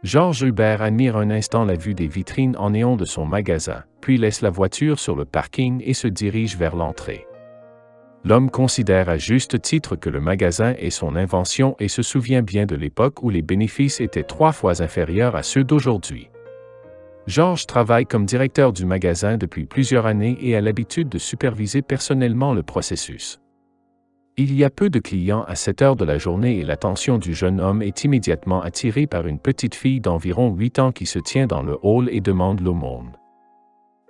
Georges Hubert admire un instant la vue des vitrines en néon de son magasin, puis laisse la voiture sur le parking et se dirige vers l'entrée. L'homme considère à juste titre que le magasin est son invention et se souvient bien de l'époque où les bénéfices étaient 3 fois inférieurs à ceux d'aujourd'hui. Georges travaille comme directeur du magasin depuis plusieurs années et a l'habitude de superviser personnellement le processus. Il y a peu de clients à cette heure de la journée et l'attention du jeune homme est immédiatement attirée par une petite fille d'environ 8 ans qui se tient dans le hall et demande l'aumône.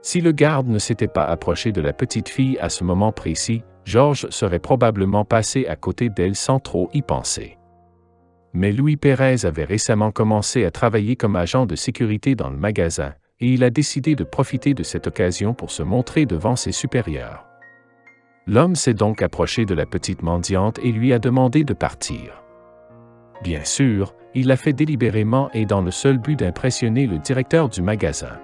Si le garde ne s'était pas approché de la petite fille à ce moment précis, Georges serait probablement passé à côté d'elle sans trop y penser. Mais Louis Pérez avait récemment commencé à travailler comme agent de sécurité dans le magasin, et il a décidé de profiter de cette occasion pour se montrer devant ses supérieurs. L'homme s'est donc approché de la petite mendiante et lui a demandé de partir. Bien sûr, il l'a fait délibérément et dans le seul but d'impressionner le directeur du magasin.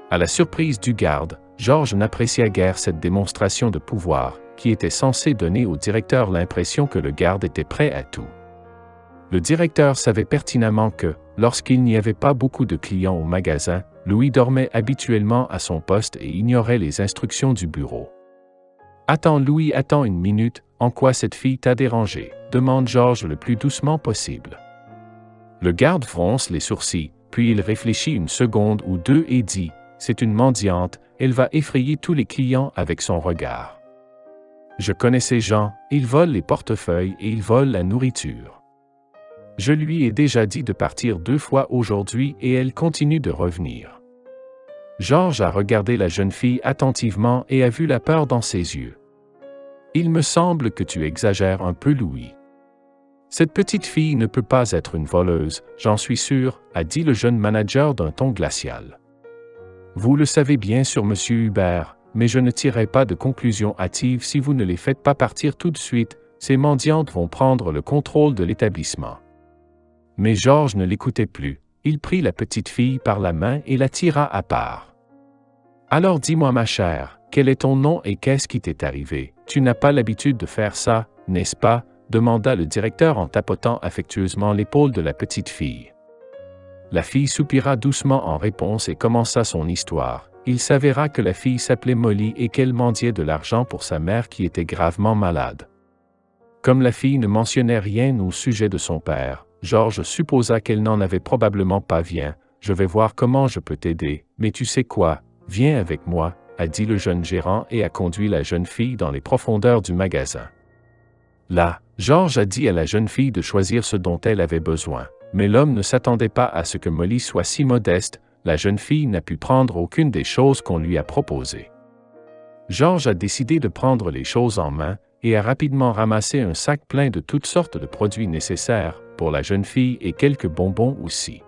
À la surprise du garde, Georges n'apprécia guère cette démonstration de pouvoir, qui était censée donner au directeur l'impression que le garde était prêt à tout. Le directeur savait pertinemment que, lorsqu'il n'y avait pas beaucoup de clients au magasin, Louis dormait habituellement à son poste et ignorait les instructions du bureau. « Attends Louis, attends une minute, en quoi cette fille t'a dérangé ?» demande Georges le plus doucement possible. Le garde fronce les sourcils, puis il réfléchit une seconde ou deux et dit « C'est une mendiante, elle va effrayer tous les clients avec son regard. Je connais ces gens, ils volent les portefeuilles et ils volent la nourriture. Je lui ai déjà dit de partir 2 fois aujourd'hui et elle continue de revenir. » Georges a regardé la jeune fille attentivement et a vu la peur dans ses yeux. « Il me semble que tu exagères un peu, Louis. Cette petite fille ne peut pas être une voleuse, j'en suis sûr, » a dit le jeune manager d'un ton glacial. « Vous le savez bien sûr, monsieur Hubert, mais je ne tirerai pas de conclusion hâtive si vous ne les faites pas partir tout de suite, ces mendiantes vont prendre le contrôle de l'établissement. » Mais Georges ne l'écoutait plus, il prit la petite fille par la main et la tira à part. « Alors dis-moi ma chère, quel est ton nom et qu'est-ce qui t'est arrivé? Tu n'as pas l'habitude de faire ça, n'est-ce pas? » demanda le directeur en tapotant affectueusement l'épaule de la petite fille. La fille soupira doucement en réponse et commença son histoire. Il s'avéra que la fille s'appelait Molly et qu'elle mendiait de l'argent pour sa mère qui était gravement malade. Comme la fille ne mentionnait rien au sujet de son père, Georges supposa qu'elle n'en avait probablement pas. « Viens, je vais voir comment je peux t'aider, mais tu sais quoi, viens avec moi, » a dit le jeune gérant et a conduit la jeune fille dans les profondeurs du magasin. Là, Georges a dit à la jeune fille de choisir ce dont elle avait besoin, mais l'homme ne s'attendait pas à ce que Molly soit si modeste, la jeune fille n'a pu prendre aucune des choses qu'on lui a proposées. Georges a décidé de prendre les choses en main et a rapidement ramassé un sac plein de toutes sortes de produits nécessaires, pour la jeune fille et quelques bonbons aussi.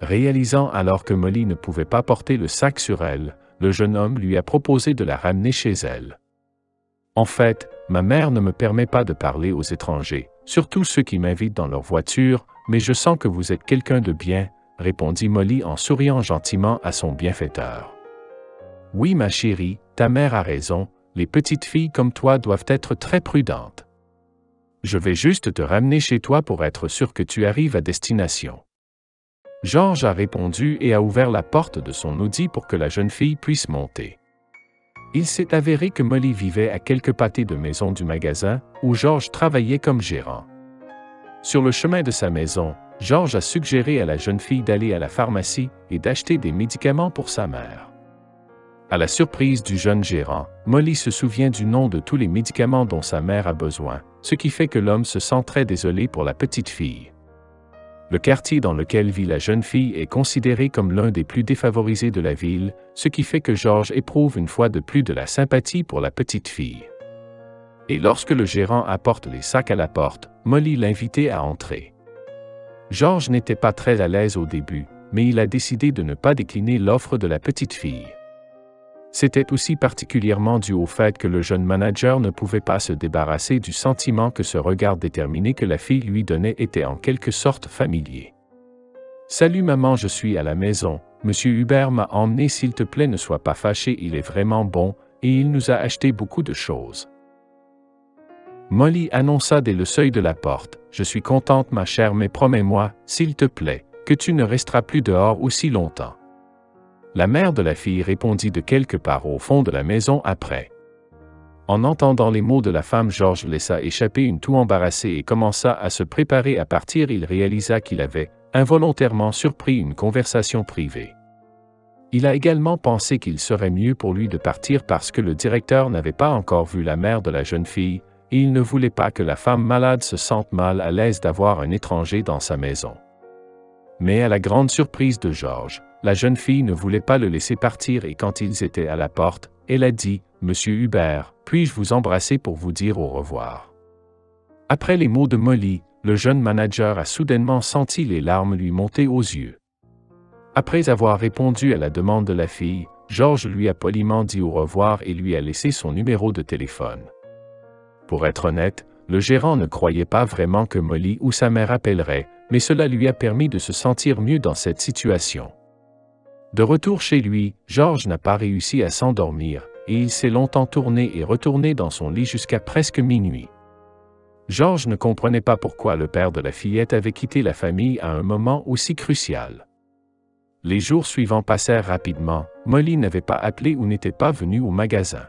Réalisant alors que Molly ne pouvait pas porter le sac sur elle, le jeune homme lui a proposé de la ramener chez elle. « En fait, ma mère ne me permet pas de parler aux étrangers, surtout ceux qui m'invitent dans leur voiture, mais je sens que vous êtes quelqu'un de bien, » répondit Molly en souriant gentiment à son bienfaiteur. « Oui ma chérie, ta mère a raison, les petites filles comme toi doivent être très prudentes. Je vais juste te ramener chez toi pour être sûr que tu arrives à destination. » Georges a répondu et a ouvert la porte de son Audi pour que la jeune fille puisse monter. Il s'est avéré que Molly vivait à quelques pâtés de maison du magasin, où Georges travaillait comme gérant. Sur le chemin de sa maison, Georges a suggéré à la jeune fille d'aller à la pharmacie et d'acheter des médicaments pour sa mère. À la surprise du jeune gérant, Molly se souvient du nom de tous les médicaments dont sa mère a besoin, ce qui fait que l'homme se sent très désolé pour la petite fille. Le quartier dans lequel vit la jeune fille est considéré comme l'un des plus défavorisés de la ville, ce qui fait que Georges éprouve une fois de plus de la sympathie pour la petite fille. Et lorsque le gérant apporte les sacs à la porte, Molly l'invitait à entrer. Georges n'était pas très à l'aise au début, mais il a décidé de ne pas décliner l'offre de la petite fille. C'était aussi particulièrement dû au fait que le jeune manager ne pouvait pas se débarrasser du sentiment que ce regard déterminé que la fille lui donnait était en quelque sorte familier. « Salut maman, je suis à la maison, monsieur Hubert m'a emmené, s'il te plaît ne sois pas fâché, il est vraiment bon, et il nous a acheté beaucoup de choses. » Molly annonça dès le seuil de la porte, « Je suis contente ma chère, mais promets-moi, s'il te plaît, que tu ne resteras plus dehors aussi longtemps. » La mère de la fille répondit de quelque part au fond de la maison après. En entendant les mots de la femme, Georges laissa échapper une toux embarrassée et commença à se préparer à partir. Il réalisa qu'il avait, involontairement, surpris une conversation privée. Il a également pensé qu'il serait mieux pour lui de partir parce que le directeur n'avait pas encore vu la mère de la jeune fille, et il ne voulait pas que la femme malade se sente mal à l'aise d'avoir un étranger dans sa maison. Mais à la grande surprise de Georges, la jeune fille ne voulait pas le laisser partir et quand ils étaient à la porte, elle a dit « Monsieur Hubert, puis-je vous embrasser pour vous dire au revoir ?» Après les mots de Molly, le jeune manager a soudainement senti les larmes lui monter aux yeux. Après avoir répondu à la demande de la fille, Georges lui a poliment dit au revoir et lui a laissé son numéro de téléphone. Pour être honnête, le gérant ne croyait pas vraiment que Molly ou sa mère appelleraient, mais cela lui a permis de se sentir mieux dans cette situation. De retour chez lui, Georges n'a pas réussi à s'endormir, et il s'est longtemps tourné et retourné dans son lit jusqu'à presque minuit. Georges ne comprenait pas pourquoi le père de la fillette avait quitté la famille à un moment aussi crucial. Les jours suivants passèrent rapidement, Molly n'avait pas appelé ou n'était pas venue au magasin.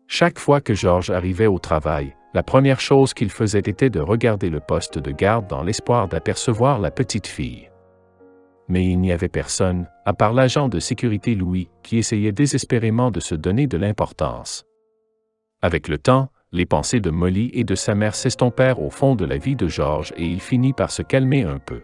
Chaque fois que Georges arrivait au travail, la première chose qu'il faisait était de regarder le poste de garde dans l'espoir d'apercevoir la petite fille. Mais il n'y avait personne, à part l'agent de sécurité Louis, qui essayait désespérément de se donner de l'importance. Avec le temps, les pensées de Molly et de sa mère s'estompèrent au fond de la vie de Georges et il finit par se calmer un peu.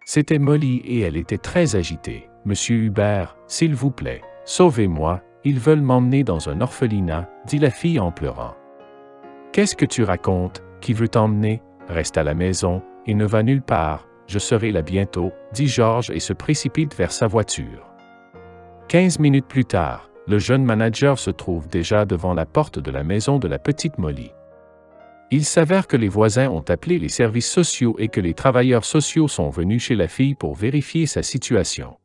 C'était Molly et elle était très agitée. « Monsieur Hubert, s'il vous plaît, sauvez-moi, ils veulent m'emmener dans un orphelinat, » dit la fille en pleurant. « Qu'est-ce que tu racontes? Qui veut t'emmener? Reste à la maison, et ne va nulle part, je serai là bientôt, » dit Georges et se précipite vers sa voiture. 15 minutes plus tard, le jeune manager se trouve déjà devant la porte de la maison de la petite Molly. Il s'avère que les voisins ont appelé les services sociaux et que les travailleurs sociaux sont venus chez la fille pour vérifier sa situation.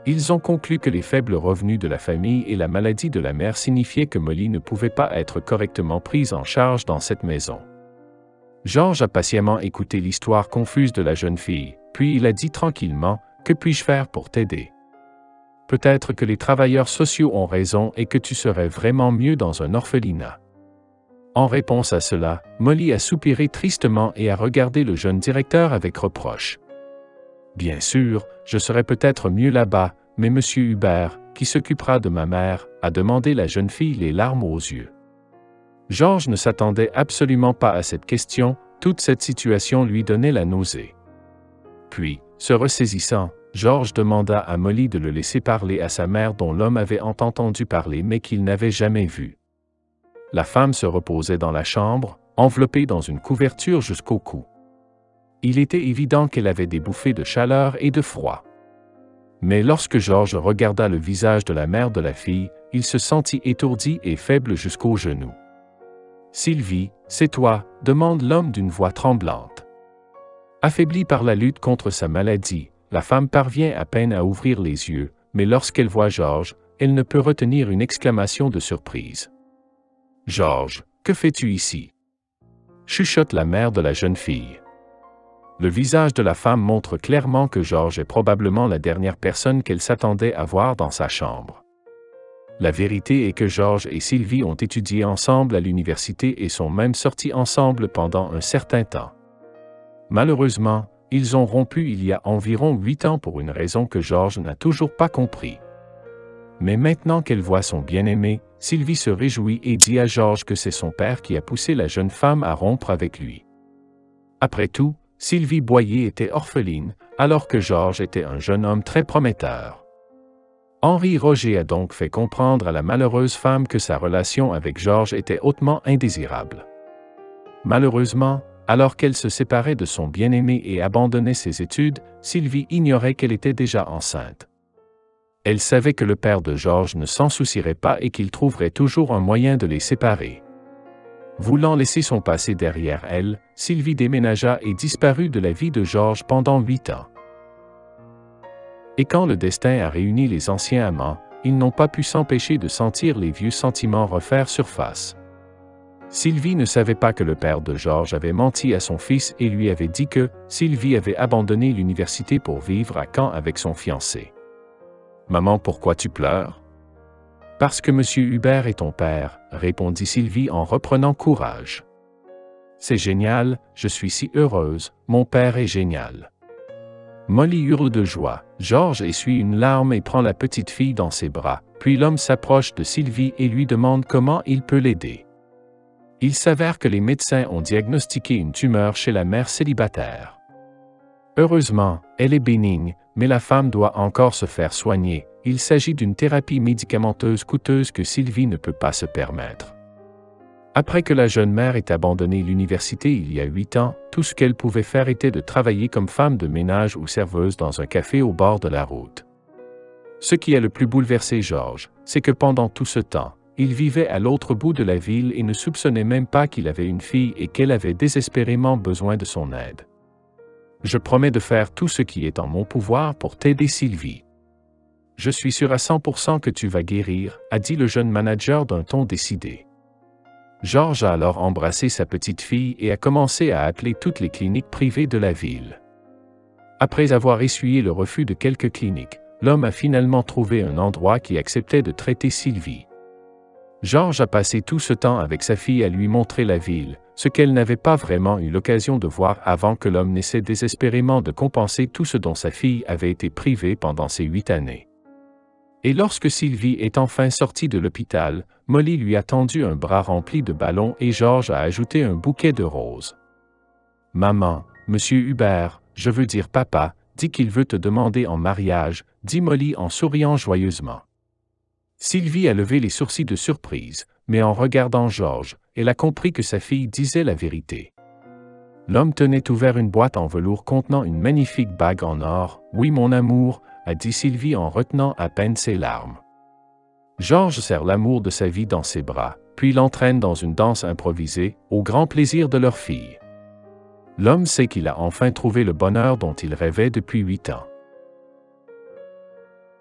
Ils ont conclu que les faibles revenus de la famille et la maladie de la mère signifiaient que Molly ne pouvait pas être correctement prise en charge dans cette maison. Georges a patiemment écouté l'histoire confuse de la jeune fille, puis il a dit tranquillement « Que puis-je faire pour t'aider? Peut-être que les travailleurs sociaux ont raison et que tu serais vraiment mieux dans un orphelinat. » En réponse à cela, Molly a soupiré tristement et a regardé le jeune directeur avec reproche. « Bien sûr, je serais peut-être mieux là-bas, mais Monsieur Hubert, qui s'occupera de ma mère, » a demandé la jeune fille les larmes aux yeux. Georges ne s'attendait absolument pas à cette question, toute cette situation lui donnait la nausée. Puis, se ressaisissant, Georges demanda à Molly de le laisser parler à sa mère dont l'homme avait entendu parler mais qu'il n'avait jamais vu. La femme se reposait dans la chambre, enveloppée dans une couverture jusqu'au cou. Il était évident qu'elle avait des bouffées de chaleur et de froid. Mais lorsque Georges regarda le visage de la mère de la fille, il se sentit étourdi et faible jusqu'aux genoux. « Sylvie, c'est toi » demande l'homme d'une voix tremblante. Affaiblie par la lutte contre sa maladie, la femme parvient à peine à ouvrir les yeux, mais lorsqu'elle voit Georges, elle ne peut retenir une exclamation de surprise. « Georges, que fais-tu ici? » chuchote la mère de la jeune fille. Le visage de la femme montre clairement que Georges est probablement la dernière personne qu'elle s'attendait à voir dans sa chambre. La vérité est que Georges et Sylvie ont étudié ensemble à l'université et sont même sortis ensemble pendant un certain temps. Malheureusement, ils ont rompu il y a environ 8 ans pour une raison que Georges n'a toujours pas compris. Mais maintenant qu'elle voit son bien-aimé, Sylvie se réjouit et dit à Georges que c'est son père qui a poussé la jeune femme à rompre avec lui. Après tout, Sylvie Boyer était orpheline, alors que Georges était un jeune homme très prometteur. Henri Roger a donc fait comprendre à la malheureuse femme que sa relation avec Georges était hautement indésirable. Malheureusement, alors qu'elle se séparait de son bien-aimé et abandonnait ses études, Sylvie ignorait qu'elle était déjà enceinte. Elle savait que le père de Georges ne s'en soucierait pas et qu'il trouverait toujours un moyen de les séparer. Voulant laisser son passé derrière elle, Sylvie déménagea et disparut de la vie de Georges pendant 8 ans. Et quand le destin a réuni les anciens amants, ils n'ont pas pu s'empêcher de sentir les vieux sentiments refaire surface. Sylvie ne savait pas que le père de Georges avait menti à son fils et lui avait dit que Sylvie avait abandonné l'université pour vivre à Caen avec son fiancé. « Maman, pourquoi tu pleures? »« Parce que Monsieur Hubert est ton père, » répondit Sylvie en reprenant courage. « C'est génial, je suis si heureuse, mon père est génial. » Molly hurle de joie. Georges essuie une larme et prend la petite fille dans ses bras, puis l'homme s'approche de Sylvie et lui demande comment il peut l'aider. Il s'avère que les médecins ont diagnostiqué une tumeur chez la mère célibataire. Heureusement, elle est bénigne, mais la femme doit encore se faire soigner. Il s'agit d'une thérapie médicamenteuse coûteuse que Sylvie ne peut pas se permettre. Après que la jeune mère ait abandonné l'université il y a 8 ans, tout ce qu'elle pouvait faire était de travailler comme femme de ménage ou serveuse dans un café au bord de la route. Ce qui a le plus bouleversé Georges, c'est que pendant tout ce temps, il vivait à l'autre bout de la ville et ne soupçonnait même pas qu'il avait une fille et qu'elle avait désespérément besoin de son aide. « Je promets de faire tout ce qui est en mon pouvoir pour t'aider, Sylvie. Je suis sûr à 100% que tu vas guérir, » a dit le jeune manager d'un ton décidé. Georges a alors embrassé sa petite fille et a commencé à appeler toutes les cliniques privées de la ville. Après avoir essuyé le refus de quelques cliniques, l'homme a finalement trouvé un endroit qui acceptait de traiter Sylvie. Georges a passé tout ce temps avec sa fille à lui montrer la ville, ce qu'elle n'avait pas vraiment eu l'occasion de voir avant que l'homme n'essaie désespérément de compenser tout ce dont sa fille avait été privée pendant ces 8 années. Et lorsque Sylvie est enfin sortie de l'hôpital, Molly lui a tendu un bras rempli de ballons et Georges a ajouté un bouquet de roses. « Maman, Monsieur Hubert, je veux dire papa, dit qu'il veut te demander en mariage, » dit Molly en souriant joyeusement. Sylvie a levé les sourcils de surprise, mais en regardant Georges, elle a compris que sa fille disait la vérité. L'homme tenait ouvert une boîte en velours contenant une magnifique bague en or. « Oui, mon amour, » a dit Sylvie en retenant à peine ses larmes. Georges serre l'amour de sa vie dans ses bras, puis l'entraîne dans une danse improvisée, au grand plaisir de leur fille. L'homme sait qu'il a enfin trouvé le bonheur dont il rêvait depuis 8 ans.